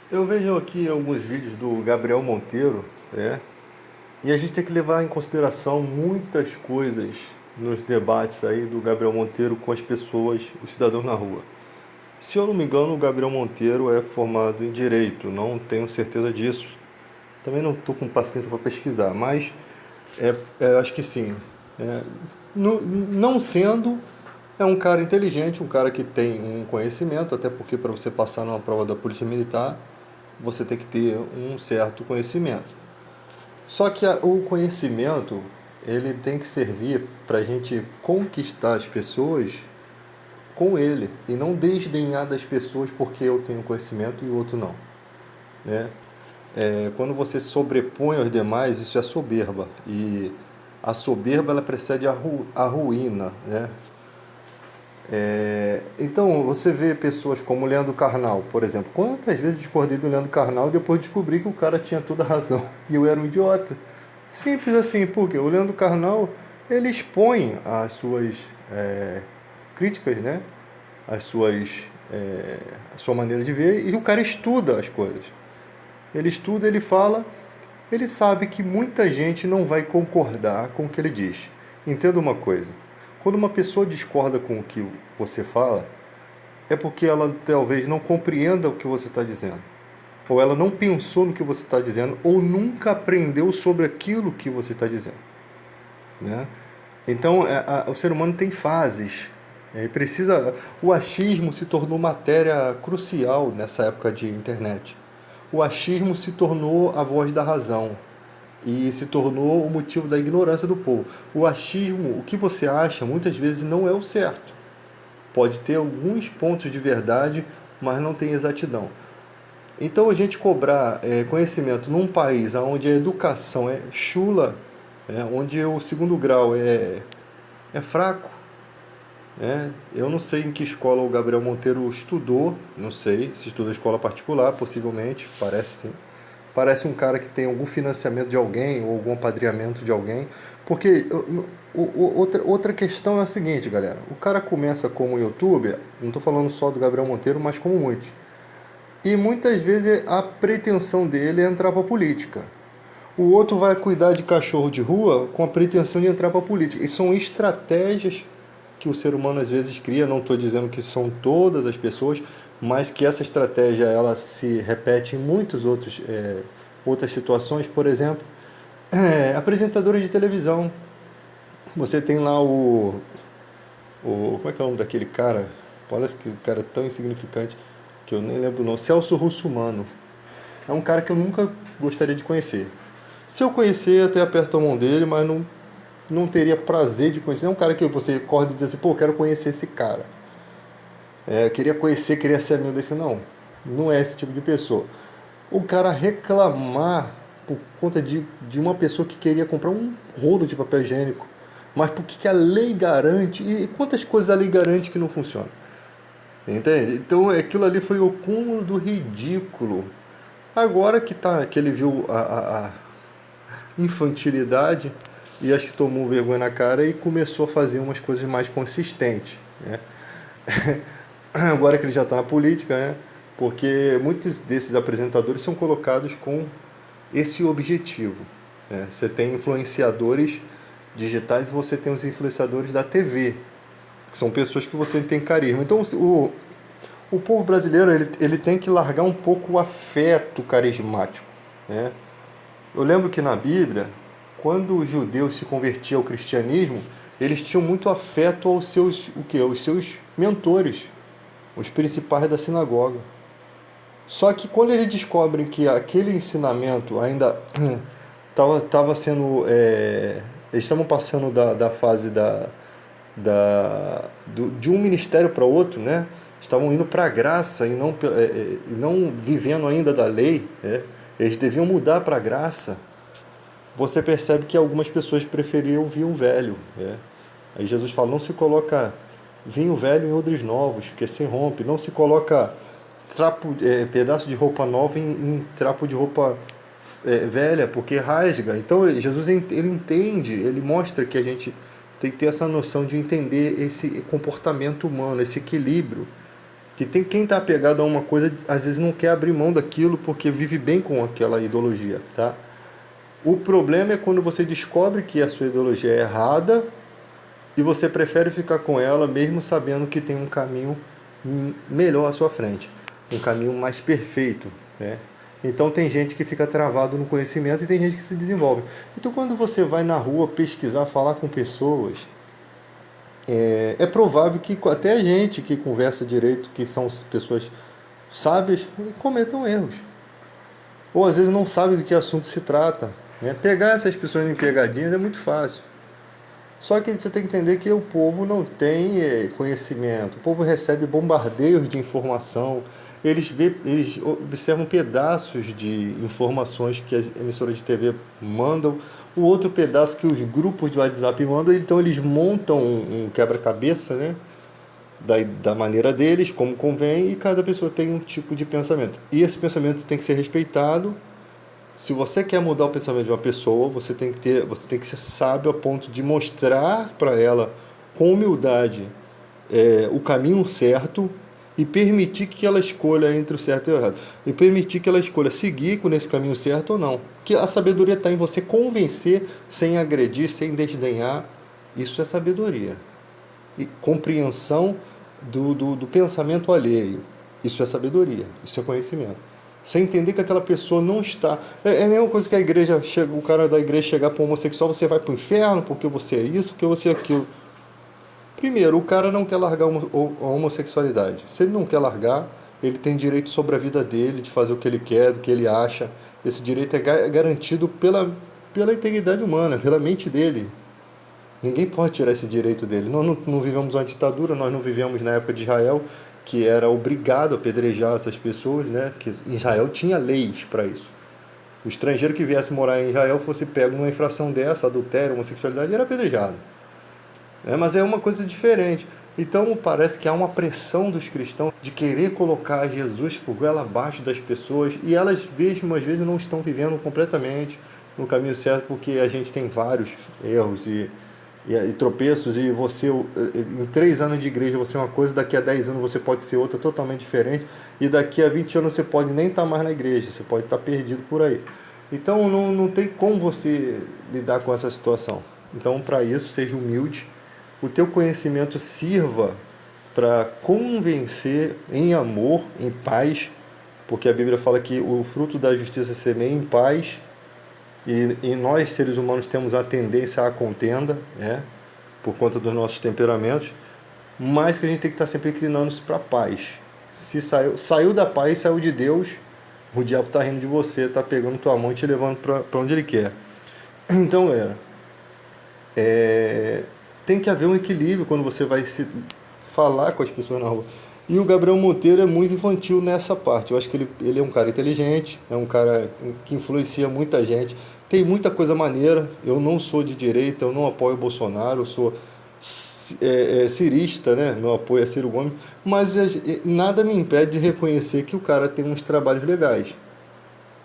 Eu vejo aqui alguns vídeos do Gabriel Monteiro, né? E a gente tem que levar em consideração muitas coisas nos debates aí do Gabriel Monteiro com as pessoas, os cidadãos na rua. Se eu não me engano, o Gabriel Monteiro é formado em Direito, não tenho certeza disso. Também não estou com paciência para pesquisar, mas acho que sim. É, não sendo, é um cara inteligente, um cara que tem um conhecimento, até porque para você passar numa prova da Polícia Militar, você tem que ter um certo conhecimento. Só que o conhecimento, ele tem que servir para a gente conquistar as pessoas com ele e não desdenhar das pessoas porque eu tenho conhecimento e o outro não, né? Quando você sobrepõe aos demais, isso é soberba, e a soberba ela precede a ruína, né? Então, você vê pessoas como o Leandro Carnal, por exemplo. Quantas vezes discordei do Leandro Carnal e depois descobri que o cara tinha toda a razão e eu era um idiota? Simples assim, porque o Leandro Carnal, ele expõe as suas críticas, né? As suas, a sua maneira de ver, e o cara estuda as coisas. Ele estuda, ele fala, ele sabe que muita gente não vai concordar com o que ele diz. Entenda uma coisa, quando uma pessoa discorda com o que você fala, é porque ela talvez não compreenda o que você está dizendo. Ou ela não pensou no que você está dizendo, ou nunca aprendeu sobre aquilo que você está dizendo, né? Então, o ser humano tem fases. O achismo se tornou matéria crucial nessa época de internet. O achismo se tornou a voz da razão e se tornou o motivo da ignorância do povo. O achismo, o que você acha, muitas vezes não é o certo. Pode ter alguns pontos de verdade, mas não tem exatidão. Então a gente cobrar conhecimento num país onde a educação é chula, onde o segundo grau é fraco, eu não sei em que escola o Gabriel Monteiro estudou, não sei se estuda em escola particular, possivelmente, parece sim. Parece um cara que tem algum financiamento de alguém ou algum apadrinhamento de alguém. Porque outra questão é a seguinte, galera. O cara começa como youtuber, não estou falando só do Gabriel Monteiro, mas como muitos. E muitas vezes a pretensão dele é entrar para a política. O outro vai cuidar de cachorro de rua com a pretensão de entrar para a política. E são estratégias que o ser humano às vezes cria. Não estou dizendo que são todas as pessoas, mas que essa estratégia ela se repete em muitas outras situações. Por exemplo, apresentadores de televisão. Você tem lá como é que é o nome daquele cara? Olha que cara tão insignificante que eu nem lembro o nome. Celso Russomano. É um cara que eu nunca gostaria de conhecer. Se eu conhecer, até aperto a mão dele, mas não teria prazer de conhecer. Não é um cara que você acorda e diz assim, pô, eu quero conhecer esse cara. Queria conhecer, queria ser amigo desse. Não, não é esse tipo de pessoa. O cara reclamar por conta de uma pessoa que queria comprar um rolo de papel higiênico. Mas por que a lei garante? E quantas coisas a lei garante que não funcionam? Entende? Então aquilo ali foi o cúmulo do ridículo. Agora que ele viu a infantilidade e acho que tomou vergonha na cara e começou a fazer umas coisas mais consistentes, né? Agora que ele já está na política, né? Porque muitos desses apresentadores são colocados com esse objetivo, né? Você tem influenciadores digitais e você tem os influenciadores da TV, que são pessoas que você tem carisma. Então o povo brasileiro ele tem que largar um pouco o afeto carismático, né? Eu lembro que na Bíblia, quando os judeus se convertiam ao cristianismo, eles tinham muito afeto aos seus mentores, os principais da sinagoga. Só que quando eles descobrem que aquele ensinamento ainda estava sendo. Eles estavam passando da fase de um ministério para outro, né? Estavam indo para a graça e não vivendo ainda da lei, né? Eles deviam mudar para a graça. Você percebe que algumas pessoas preferiam vinho velho, né? Aí Jesus fala, não se coloca vinho velho em odres novos, porque se rompe. Não se coloca pedaço de roupa nova em trapo de roupa velha, porque rasga. Então Jesus ele entende, ele mostra que a gente tem que ter essa noção de entender esse comportamento humano, esse equilíbrio. Que tem quem está apegado a uma coisa, às vezes não quer abrir mão daquilo porque vive bem com aquela ideologia, tá? O problema é quando você descobre que a sua ideologia é errada e você prefere ficar com ela mesmo sabendo que tem um caminho melhor à sua frente, um caminho mais perfeito, né? Então tem gente que fica travado no conhecimento e tem gente que se desenvolve. Então quando você vai na rua pesquisar, falar com pessoas, é provável que até a gente que conversa direito, que são pessoas sábias, cometam erros. Ou às vezes não sabe do que assunto se trata, né? Pegar essas pessoas em pegadinhas é muito fácil. Só que você tem que entender que o povo não tem conhecimento. O povo recebe bombardeios de informação. Eles observam pedaços de informações que as emissoras de TV mandam, o outro pedaço que os grupos de WhatsApp mandam. Então eles montam um quebra-cabeça, né? Da maneira deles, como convém, e cada pessoa tem um tipo de pensamento. E esse pensamento tem que ser respeitado. Se você quer mudar o pensamento de uma pessoa, você tem que ser sábio a ponto de mostrar para ela com humildade o caminho certo e permitir que ela escolha entre o certo e o errado. E permitir que ela escolha seguir nesse caminho certo ou não. Que a sabedoria está em você convencer sem agredir, sem desdenhar. Isso é sabedoria. E compreensão do pensamento alheio. Isso é sabedoria, isso é conhecimento. Você entender que aquela pessoa não está. É a mesma coisa que a igreja chega, o cara da igreja chegar para o homossexual, você vai para o inferno porque você é isso, porque você é aquilo. Primeiro, o cara não quer largar a homossexualidade. Se ele não quer largar, ele tem direito sobre a vida dele, de fazer o que ele quer, do que ele acha. Esse direito é garantido pela integridade humana, pela mente dele. Ninguém pode tirar esse direito dele. Nós não vivemos uma ditadura, nós não vivemos na época de Israel, que era obrigado a apedrejar essas pessoas, né? Que Israel tinha leis para isso. O estrangeiro que viesse morar em Israel fosse pego numa infração dessa, adultério, homossexualidade, era apedrejado. Mas é uma coisa diferente. Então parece que há uma pressão dos cristãos de querer colocar Jesus por goela abaixo das pessoas, e elas mesmo às vezes não estão vivendo completamente no caminho certo, porque a gente tem vários erros e tropeços, e você em 3 anos de igreja você é uma coisa, daqui a 10 anos você pode ser outra totalmente diferente, e daqui a 20 anos você pode nem estar mais na igreja, você pode estar perdido por aí. Então não tem como você lidar com essa situação. Então, para isso, seja humilde, o teu conhecimento sirva para convencer em amor, em paz, porque a Bíblia fala que o fruto da justiça semeia em paz. E nós, seres humanos, temos a tendência à contenda, né? Por conta dos nossos temperamentos, mas que a gente tem que estar sempre inclinando-se para a paz. Se saiu da paz, saiu de Deus, o diabo está rindo de você, está pegando tua mão e te levando para onde ele quer. Então, galera, tem que haver um equilíbrio quando você vai se falar com as pessoas na rua. E o Gabriel Monteiro é muito infantil nessa parte. Eu acho que ele é um cara inteligente, é um cara que influencia muita gente. Tem muita coisa maneira. Eu não sou de direita, eu não apoio o Bolsonaro, eu sou cirista, né? Meu apoio é Ciro Gomes. Mas nada me impede de reconhecer que o cara tem uns trabalhos legais.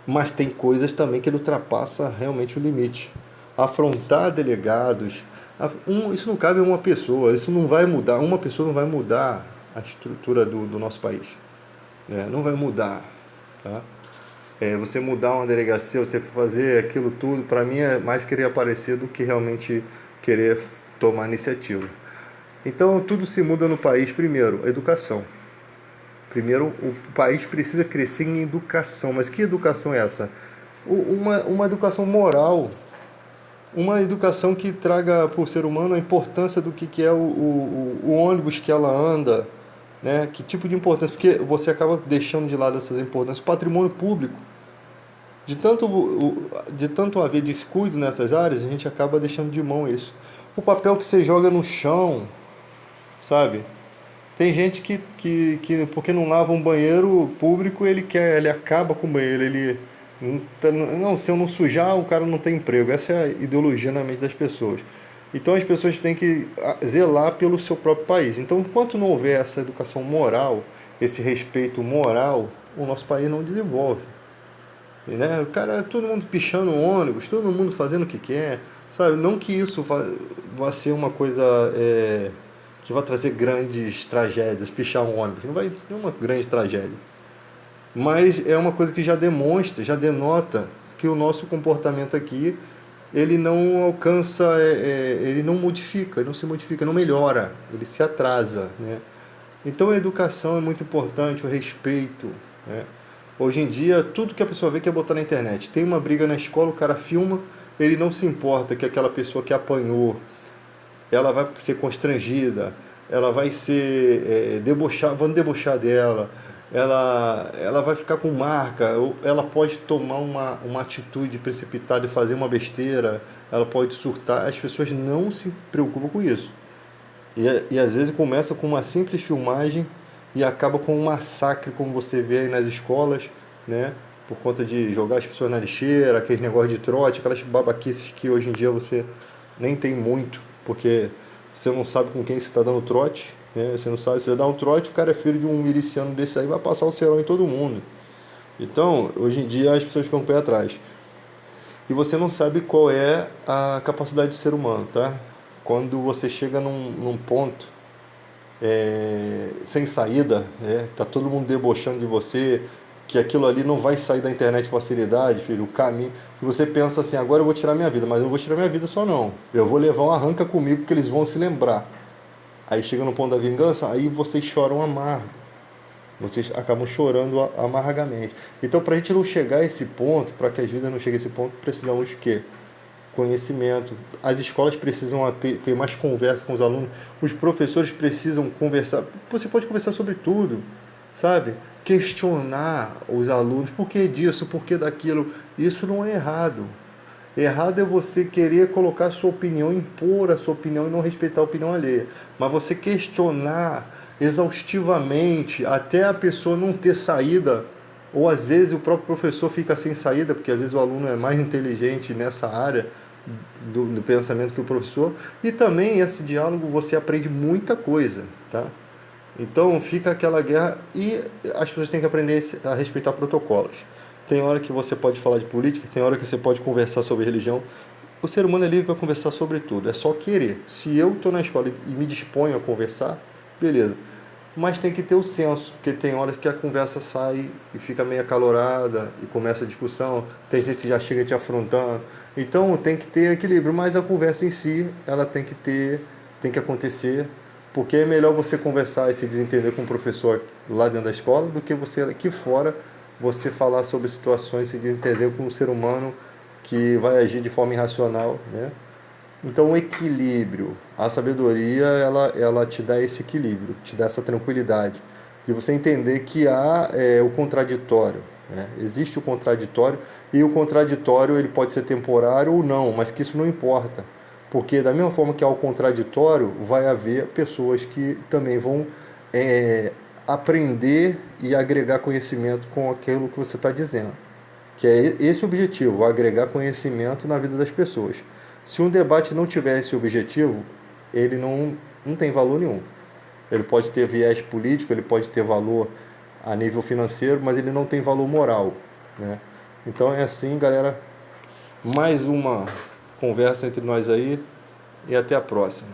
Mas tem coisas também que ele ultrapassa realmente o limite. Afrontar delegados, isso não cabe a uma pessoa, isso não vai mudar, uma pessoa não vai mudar a estrutura do nosso país, né? Não vai mudar, tá? Você mudar uma delegacia, você fazer aquilo tudo, para mim é mais querer aparecer do que realmente querer tomar iniciativa. Então tudo se muda no país. Primeiro, educação. Primeiro, o país precisa crescer em educação. Mas que educação é essa? Uma educação moral. Uma educação que traga para o ser humano a importância do que é o ônibus que ela anda, né? Que tipo de importância, porque você acaba deixando de lado essas importâncias. O patrimônio público, de tanto haver descuido nessas áreas, a gente acaba deixando de mão isso. O papel que você joga no chão, sabe? Tem gente que porque não lava um banheiro público, ele acaba com o banheiro, ele não, se eu não sujar, o cara não tem emprego. Essa é a ideologia na mente das pessoas. Então as pessoas têm que zelar pelo seu próprio país. Então, enquanto não houver essa educação moral, esse respeito moral, o nosso país não desenvolve. E, né? O cara, todo mundo pichando ônibus, todo mundo fazendo o que quer, sabe? Não que isso vá ser uma coisa que vai trazer grandes tragédias, pichar um ônibus. Não vai ter uma grande tragédia. Mas é uma coisa que já demonstra, já denota que o nosso comportamento aqui, ele não alcança, ele não modifica, ele não se modifica, não melhora, ele se atrasa, né? Então a educação é muito importante, o respeito, né? Hoje em dia, tudo que a pessoa vê quer botar na internet. Tem uma briga na escola, o cara filma, ele não se importa que aquela pessoa que apanhou, ela vai ser constrangida, ela vai ser debochar, vão debochar dela, ela vai ficar com marca, ou ela pode tomar uma atitude precipitada e fazer uma besteira, ela pode surtar. As pessoas não se preocupam com isso. E às vezes começa com uma simples filmagem e acaba com um massacre, como você vê aí nas escolas, né? Por conta de jogar as pessoas na lixeira, aqueles negócios de trote, aquelas babaquices que hoje em dia você nem tem muito, porque você não sabe com quem você está dando trote, né? Você não sabe, se você dá um trote, o cara é filho de um miliciano desse aí, vai passar o cerol em todo mundo. Então, hoje em dia as pessoas ficam com o pé atrás. E você não sabe qual é a capacidade do ser humano, tá? Quando você chega num ponto sem saída, tá todo mundo debochando de você, que aquilo ali não vai sair da internet com facilidade, filho, o caminho, que você pensa assim, agora eu vou tirar minha vida, mas eu não vou tirar minha vida só não, eu vou levar um arranca comigo que eles vão se lembrar. Aí chega no ponto da vingança, aí vocês choram amargo, vocês acabam chorando amargamente. Então, para a gente não chegar a esse ponto, para que as vidas não cheguem a esse ponto, precisamos de quê? Conhecimento. As escolas precisam ter mais conversa com os alunos, os professores precisam conversar. Você pode conversar sobre tudo, sabe? Questionar os alunos, por que disso, por que daquilo. Isso não é errado. Errado é você querer colocar a sua opinião, impor a sua opinião e não respeitar a opinião alheia. Mas você questionar exaustivamente até a pessoa não ter saída, ou às vezes o próprio professor fica sem saída, porque às vezes o aluno é mais inteligente nessa área do pensamento que o professor, e também esse diálogo você aprende muita coisa, tá? Então fica aquela guerra e as pessoas têm que aprender a respeitar protocolos. Tem hora que você pode falar de política, tem hora que você pode conversar sobre religião. O ser humano é livre para conversar sobre tudo, é só querer. Se eu estou na escola e me disponho a conversar, beleza. Mas tem que ter o senso, porque tem horas que a conversa sai e fica meio acalorada e começa a discussão, tem gente que já chega te afrontando. Então tem que ter equilíbrio, mas a conversa em si, ela tem que acontecer, porque é melhor você conversar e se desentender com o professor lá dentro da escola do que você aqui fora, você falar sobre situações e se desentender com um ser humano que vai agir de forma irracional, né? Então, o equilíbrio, a sabedoria, ela te dá esse equilíbrio, te dá essa tranquilidade, de você entender que há o contraditório, né? Existe o contraditório, e o contraditório ele pode ser temporário ou não, mas que isso não importa, porque da mesma forma que há o contraditório, vai haver pessoas que também vão aprender e agregar conhecimento com aquilo que você está dizendo, que é esse o objetivo, agregar conhecimento na vida das pessoas. Se um debate não tiver esse objetivo, ele não tem valor nenhum. Ele pode ter viés político, ele pode ter valor a nível financeiro, mas ele não tem valor moral, né? Então é assim, galera. Mais uma conversa entre nós aí e até a próxima.